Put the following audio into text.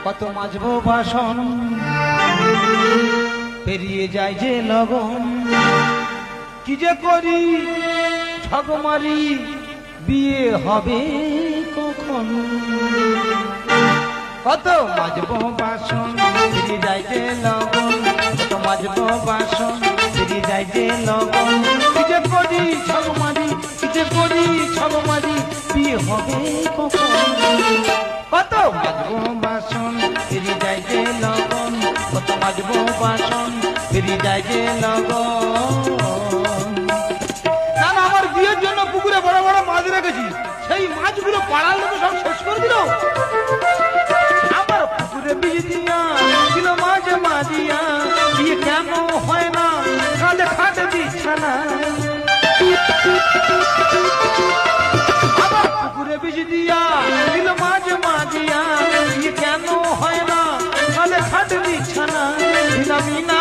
কত মাজবো বাসন পেরিয়ে যায় যে লগন, কি যে করি ঠগমারি বিয়ে হবে কখন। কত মাজবো বাসন পেরিয়ে যায় যে লগন, কত মাজবো বাসন পেরিয়ে যায় যে লগন, কি যে করি ঠগমারি, কি যে করি ঠগমারি বিয়ে হবে কখন। কত মাজবো বাসন পেরিয়ে যায় যে লগন, কত মাজবো বাসন পেরিয়ে যায় যে লগন। না না, আমার বিয়ের জন্য পুকুরে বড় বড় মাছ রেখেছি, সেই মাছগুলো পাড়ার লোক সব শেষ করে দিল। আমার পুকুরে বীজ দিয়া ছিল মাছ মাদিয়া, বিয়ে কেন হয় না কালে খাটে বিছানা। আমার পুকুরে বীজ দিয়া ছিল মাছ মাদিয়া, বিয়ে কেন হয় না কালে খাটে বিছানা। মিনা মিনা